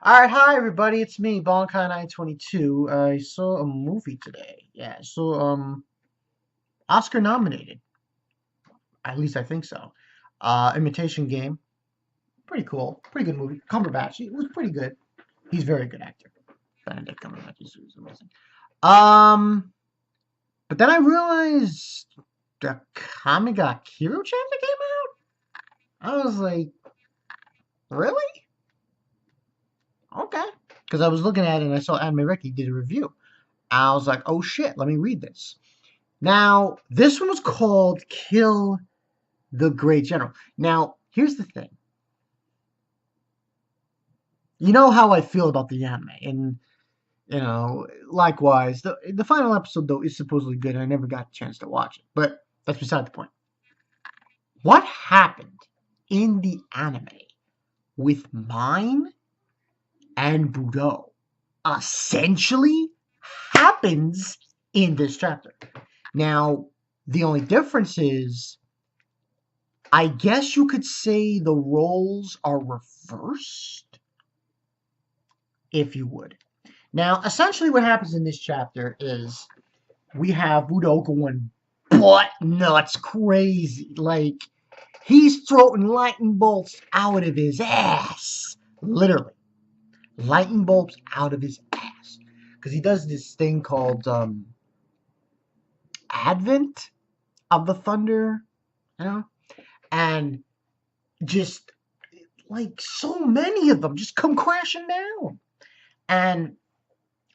Alright, hi everybody, it's me, Bonkai922. I saw a movie today. Yeah, I saw Oscar nominated. At least I think so. Imitation Game. Pretty cool. Pretty good movie. Cumberbatch, it was pretty good. He's a very good actor. Benedict Cumberbatch is amazing. Um, but then I realized the Akame Kiru chapter came out. I was like, really? Okay. Because I was looking at it and I saw Anime Ricky did a review. I was like, oh shit, let me read this. Now, this one was called Kill the Great General. Now, here's the thing. You know how I feel about the anime, and likewise, the final episode though is supposedly good, and I never got a chance to watch it. But that's beside the point. What happened in the anime with Mine and Budou essentially happens in this chapter. Now, the only difference is I guess you could say the roles are reversed, if you would. Now, essentially, what happens in this chapter is we have Budo going butt nuts crazy. Like, he's throwing lightning bolts out of his ass. Literally. Lightning bolts out of his ass. Because he does this thing called Advent of the Thunder, you know? And just like so many of them just come crashing down. And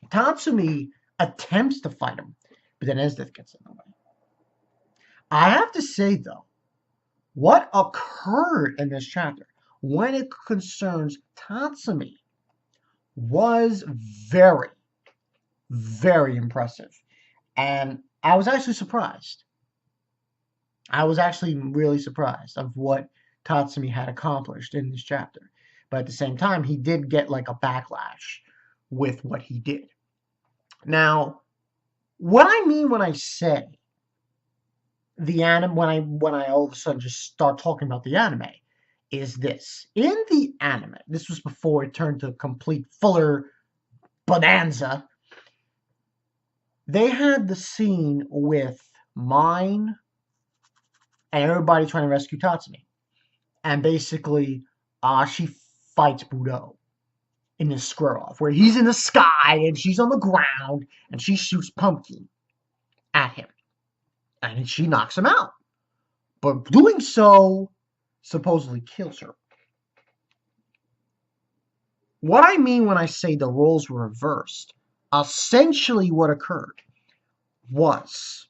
Tatsumi attempts to fight him, but then Esdeath gets in the way. I have to say though, what occurred in this chapter when it concerns Tatsumi was very, very impressive. And I was actually surprised. I was actually really surprised of what Tatsumi had accomplished in this chapter. But at the same time, he did get like a backlash with what he did. Now, what I mean when I say the anime, when I all of a sudden just start talking about the anime, is this. In the anime, this was before it turned to a complete fuller bonanza, they had the scene with Mine and everybody trying to rescue Tatsumi. And basically, she fights Budou in this square off, where he's in the sky and she's on the ground, and she shoots Pumpkin at him. And she knocks him out. But doing so supposedly kills her. What I mean when I say the roles were reversed, essentially what occurred was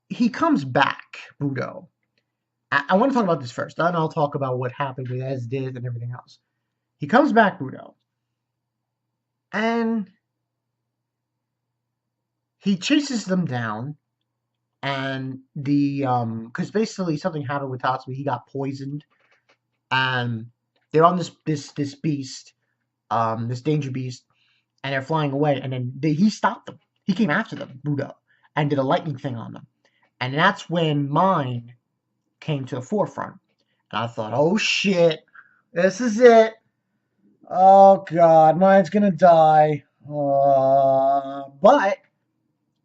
he comes back, Budou. I want to talk about this first, then I'll talk about what happened with Esdeath and everything else. He comes back, Budou, and he chases them down, and because basically something happened with Tatsumi, he got poisoned, and they're on this beast, this danger beast, and they're flying away, and then he stopped them. He came after them, Budou, and did a lightning thing on them, and that's when Mine came to the forefront, and I thought, oh shit, this is it. Oh god, Mine's gonna die. But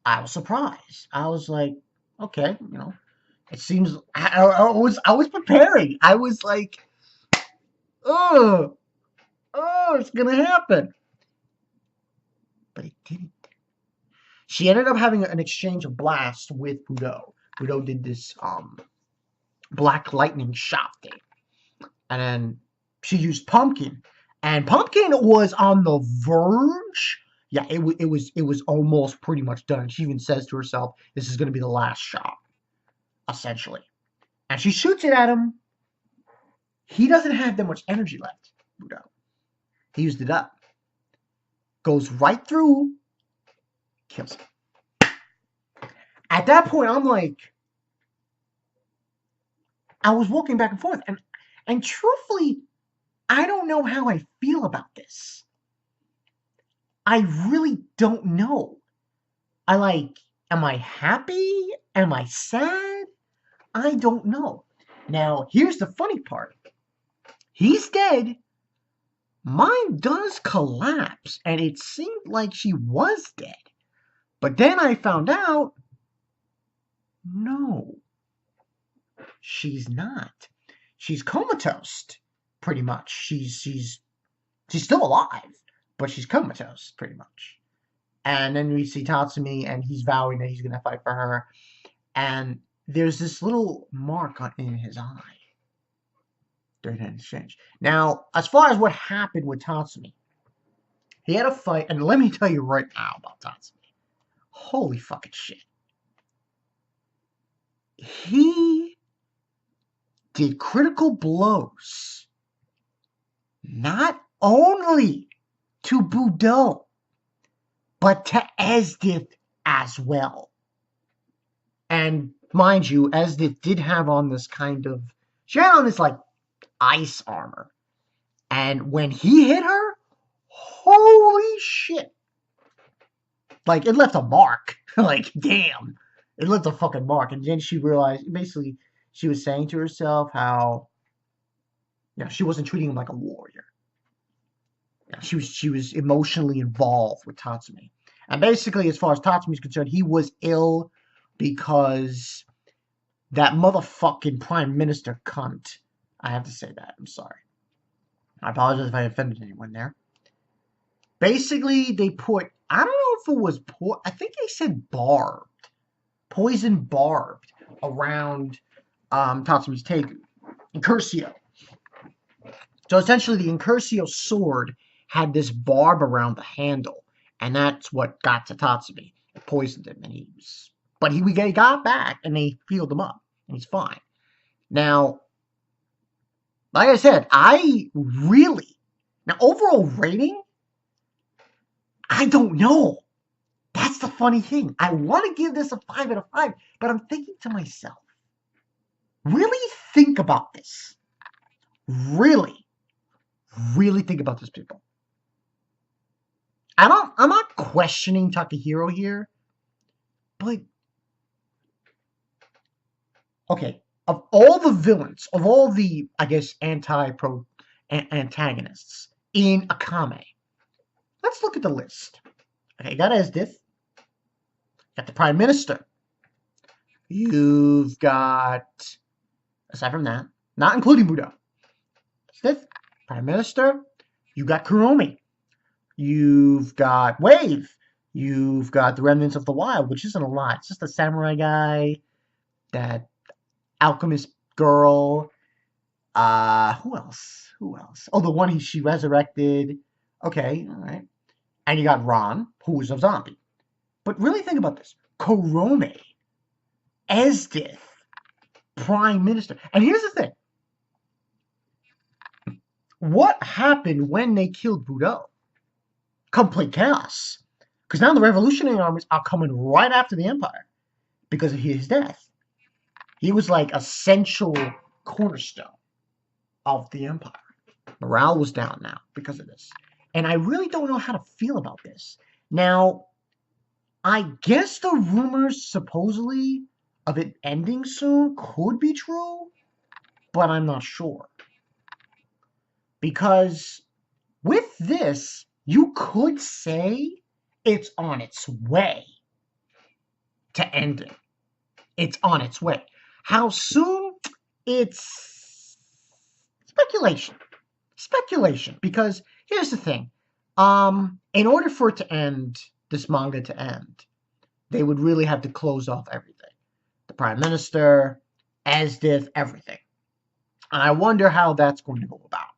I was surprised. I was like, okay, it seems I was preparing. I was like, oh, it's gonna happen. But it didn't. She ended up having an exchange of blasts with Budou. Budou did this black lightning shot thing. And then she used Pumpkin. And Pumpkin was on the verge. Yeah, it was almost pretty much done. She even says to herself, this is gonna be the last shot, essentially. And she shoots it at him. He doesn't have that much energy left, Budou. He used it up. Goes right through, kills him. At that point, I'm like, I was walking back and forth, and truthfully, I don't know how I feel about this. I really don't know. Am I happy? Am I sad? I don't know. Now, here's the funny part. he's dead. Mine does collapse, and it seemed like she was dead. But then I found out, no, she's not. She's comatose, pretty much. She's still alive, but she's comatose, pretty much. And then we see Tatsumi, and he's vowing that he's gonna fight for her. And there's this little mark in his eye during that exchange. Now, as far as what happened with Tatsumi, he had a fight, and let me tell you right now about Tatsumi. Holy fucking shit. He did critical blows not only to Budou, but to Esdith as well. And mind you, Esdith did have on this kind of, she had on this like ice armor. And when he hit her, holy shit. Like, it left a mark. Like, damn. It left a fucking mark. And then she realized, basically, she was saying to herself how, you know, she wasn't treating him like a warrior. You know, she was emotionally involved with Tatsumi. And basically, as far as Tatsumi is concerned, he was ill because that motherfucking prime minister cunt. I have to say that. I'm sorry. I apologize if I offended anyone there. Basically, they put, I don't know if it was, I think they said barbed. Poison barbed around Tatsumi's Tegu. Incurcio. So essentially, the Incurcio sword had this barb around the handle. And that's what got to Tatsumi. It poisoned him. And he got back and they healed him up. And he's fine. Now, like I said, now overall rating, I don't know. That's the funny thing. I want to give this a 5 out of 5, but I'm thinking to myself, really think about this. Really think about this, people. I'm not questioning Takahiro here, but okay, of all the villains, of all the, I guess, antagonists in Akame, let's look at the list. Okay, you got Esdith. Got the Prime Minister. You've got, aside from that, not including Budou, Esdith, Prime Minister. You got Kuromi. You've got Wave. You've got the Remnants of the Wild, which isn't a lot. It's just a samurai guy, that alchemist girl. Who else? Oh, the one she resurrected. Okay, all right. And you got Ron, who is a zombie. But really think about this. Kurome, Esdith, Prime Minister. And here's the thing. What happened when they killed Budou? Complete chaos. Because now the revolutionary armies are coming right after the Empire because of his death. He was like a central cornerstone of the Empire. Morale was down now because of this. And I really don't know how to feel about this. Now, I guess the rumors supposedly of it ending soon could be true, but I'm not sure. Because with this, you could say it's on its way to ending. It's on its way. How soon? It's speculation. Speculation. Because here's the thing. In order for it to end, this manga to end, they would really have to close off everything. The Prime Minister, Esdith, everything. And I wonder how that's going to go about.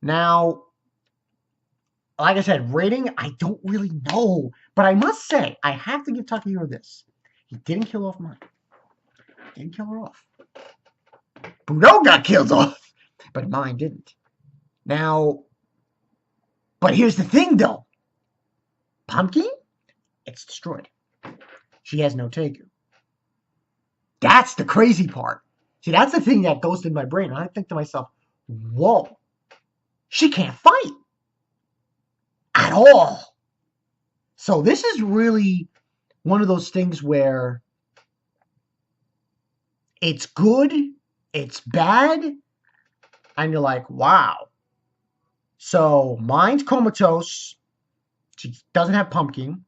Now, like I said, rating, I don't really know. But I must say, I have to give Takahiro this. He didn't kill off mine. He didn't kill her off. Budou got killed off, but mine didn't. Now, but here's the thing, though. Pumpkin, it's destroyed. She has no Tegu. That's the crazy part. See, that's the thing that goes in my brain. And I think to myself, whoa, she can't fight at all. So this is really one of those things where it's good, it's bad, And you're like, wow. So mine's comatose. She doesn't have pumpkin.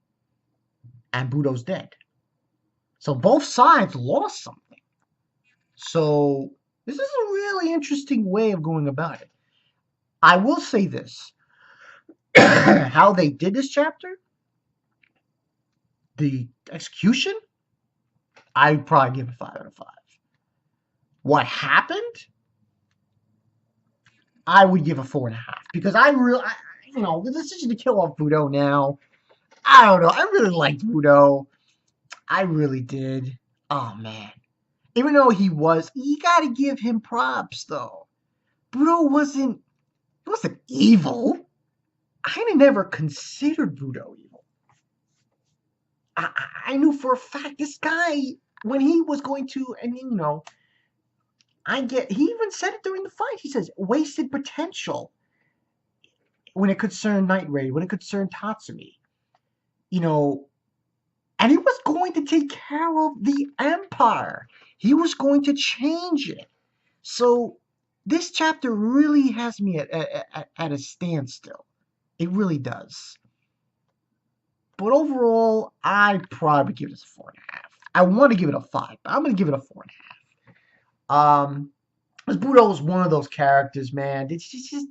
And Budou's dead. So both sides lost something. So this is a really interesting way of going about it. I will say this. How they did this chapter, the execution, I'd probably give it 5 out of 5. What happened, I would give a 4.5 because the decision to kill off Budou now, I don't know. I really liked Budou. I really did. Oh man, even though you gotta give him props though. Budou wasn't evil. I never considered Budou evil. I knew for a fact this guy, when he was going to, and he even said it during the fight. He says, wasted potential when it concerned Night Raid, when it concerned Tatsumi. And he was going to take care of the Empire. He was going to change it. So this chapter really has me at a standstill. It really does. But overall, I'd probably give this a 4.5. I want to give it a 5, but I'm going to give it a 4.5. Because Budou is one of those characters, man. It's just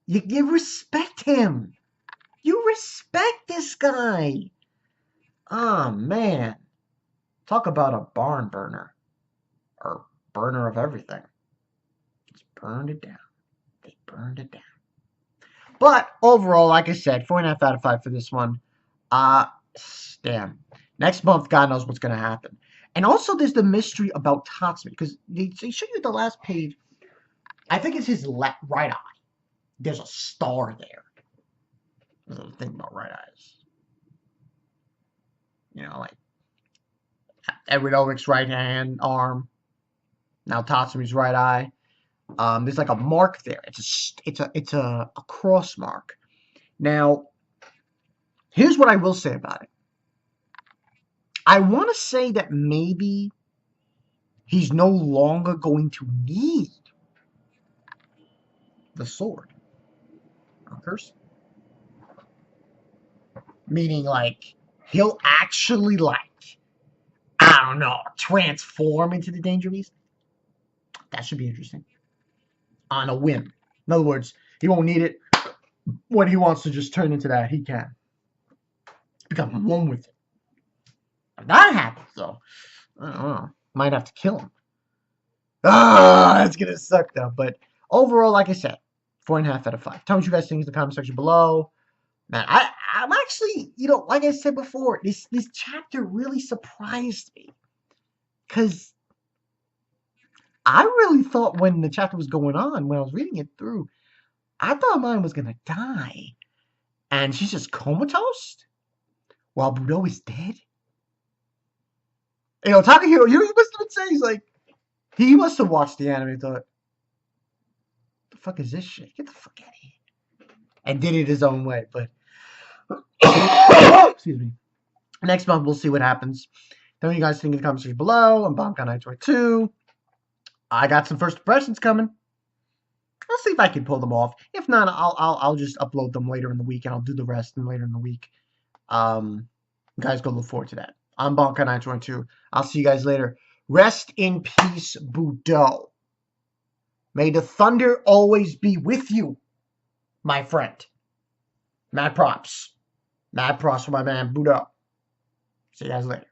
you respect him. You respect this guy. Oh, man. Talk about a barn burner. Or burner of everything. Just burned it down. They burned it down. But overall, like I said, 4.5 out of 5 for this one. Damn. Next month, God knows what's going to happen. And also, there's the mystery about Tatsumi. Because they show you the last page. I think it's his right eye. There's a star there. There's a thing about right eyes. Like Edward Elric's right hand, arm. Now Tatsumi's right eye. There's like a mark there. It's a cross mark. Now, here's what I will say about it. I want to say that maybe he's no longer going to need the sword. Curse. Meaning, like, he'll actually, I don't know, transform into the Danger Beast. That should be interesting. On a whim. In other words, he won't need it. When he wants to just turn into that, he can. Become one with it. If that happens, though, I don't know. Might have to kill him. That's going to suck, though. But overall, like I said, 4.5 out of 5. Tell me what you guys think in the comment section below. Man, I'm actually, like I said before, this chapter really surprised me. Because I really thought when the chapter was going on, when I was reading it through, I thought mine was going to die. And she's just comatose? While Budou is dead? Takahiro, you must have been saying, he's like, he must have watched the anime and thought, the fuck is this shit? Get the fuck out of here. And did it his own way, but excuse me. Next month, we'll see what happens. Tell me what you guys think in the comment section below. I'm BombCon922. I got some first impressions coming. I'll see if I can pull them off. If not, I'll just upload them later in the week, and I'll do the rest later in the week. You guys go look forward to that. I'm BombCon922. I'll see you guys later. Rest in peace, Budou. May the thunder always be with you, my friend. Mad props. Mad props for my man, Budou. See you guys later.